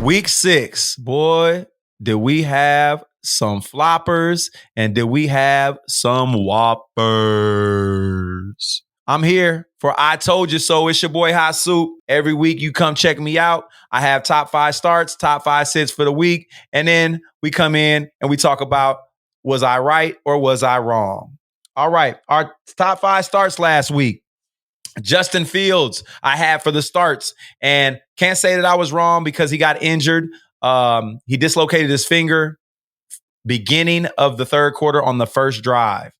Week 6, boy, did we have some floppers and did we have some whoppers? I'm here for I Told You So. It's your boy Hot Soup. Every week you come check me out. I have top 5 starts, top 5 sits for the week. And then we come in and we talk about, was I right or was I wrong? All right, our top 5 starts last week. Justin Fields, I had for the starts, and can't say that I was wrong because he got injured. He dislocated his finger beginning of the third quarter on the first drive.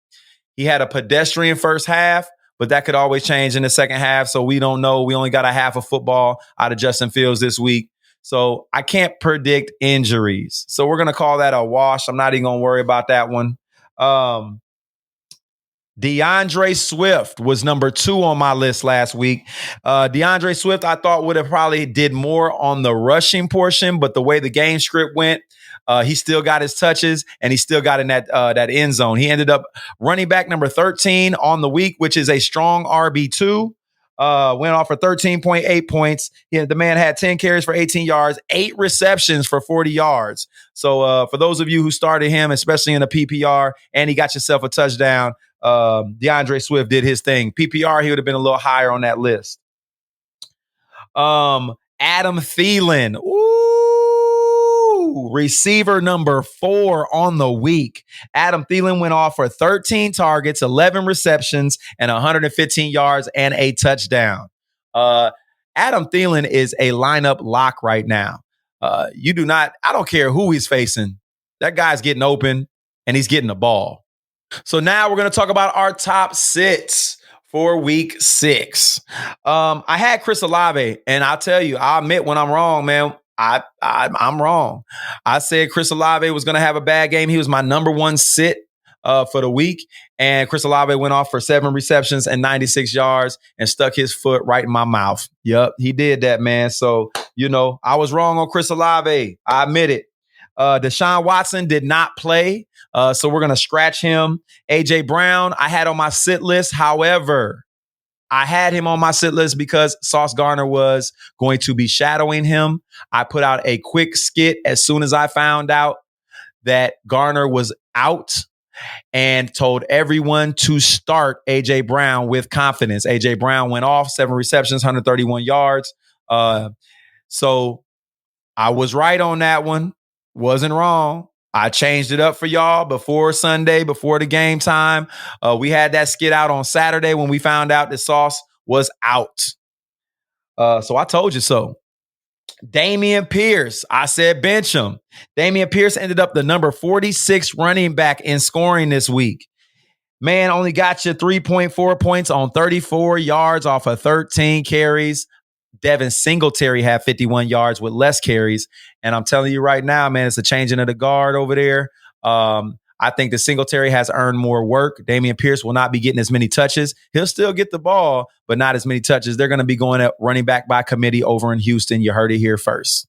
He had a pedestrian first half, but that could always change in the second half. So we don't know. We only got a half of football out of Justin Fields this week. So I can't predict injuries. So we're going to call that a wash. I'm not even going to worry about that one. DeAndre Swift was number 2 on my list last week. DeAndre Swift, I thought would have probably did more on the rushing portion, but the way the game script went, he still got his touches and he still got in that end zone. He ended up running back number 13 on the week, which is a strong RB2. Went off for 13.8 points. The man had 10 carries for 18 yards, 8 receptions for 40 yards. So for those of you who started him, especially in a PPR, and he got yourself a touchdown, DeAndre Swift did his thing. PPR, he would have been a little higher on that list. Adam Thielen, receiver number 4 on the week. Adam Thielen went off for 13 targets, 11 receptions, and 115 yards and a touchdown. Adam Thielen is a lineup lock right now. I don't care who he's facing. That guy's getting open and he's getting the ball. So now we're going to talk about our top sits for week 6. I had Chris Olave, and I'll tell you, I admit when I'm wrong, man. I'm wrong. I said Chris Olave was going to have a bad game. He was my number 1 sit for the week, and Chris Olave went off for 7 receptions and 96 yards and stuck his foot right in my mouth. Yep, he did that, man. So, I was wrong on Chris Olave. I admit it. Deshaun Watson did not play, so we're going to scratch him. A.J. Brown, I had on my sit list. However, I had him on my sit list because Sauce Gardner was going to be shadowing him. I put out a quick skit as soon as I found out that Garner was out and told everyone to start A.J. Brown with confidence. A.J. Brown went off, 7 receptions, 131 yards. So I was right on that one. Wasn't wrong. I changed it up for y'all before Sunday, before the game time. We had that skit out on Saturday when we found out that Sauce was out. So I told you so. Dameon Pierce, I said bench him. Dameon Pierce ended up the number 46 running back in scoring this week. Man, only got you 3.4 points on 34 yards off of 13 carries. Devin Singletary had 51 yards with less carries. And I'm telling you right now, man, it's a changing of the guard over there. I think that Singletary has earned more work. Dameon Pierce will not be getting as many touches. He'll still get the ball, but not as many touches. They're going to be going at running back by committee over in Houston. You heard it here first.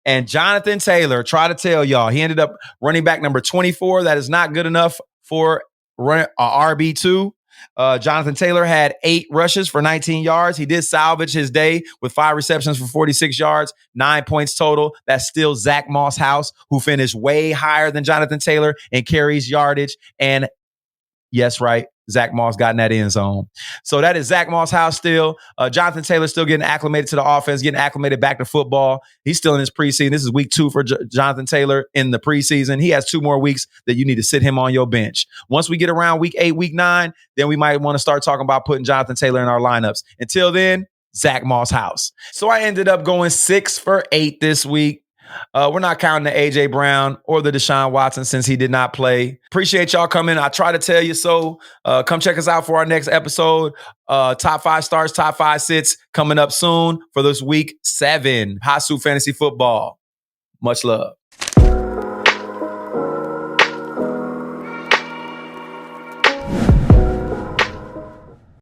And Jonathan Taylor, try to tell y'all, he ended up running back number 24. That is not good enough for RB2. Jonathan Taylor had 8 rushes for 19 yards. He did salvage his day with 5 receptions for 46 yards, 9 points total. That's still Zach Moss-House, who finished way higher than Jonathan Taylor in carries, yardage, and yes, right, Zach Moss got in that end zone. So that is Zach Moss-House still. Jonathan Taylor still getting acclimated to the offense, getting acclimated back to football. He's still in his preseason. This is week 2 for Jonathan Taylor in the preseason. He has 2 more weeks that you need to sit him on your bench. Once we get around week 8, week 9, then we might want to start talking about putting Jonathan Taylor in our lineups. Until then, Zach Moss-House. So I ended up going 6 for 8 this week. We're not counting the A.J. Brown or the Deshaun Watson since he did not play. Appreciate y'all coming. I try to tell you so. Come check us out for our next episode. Top 5 starts, top 5 sits coming up soon for this week 7. Hot Soup Fantasy Football. Much love.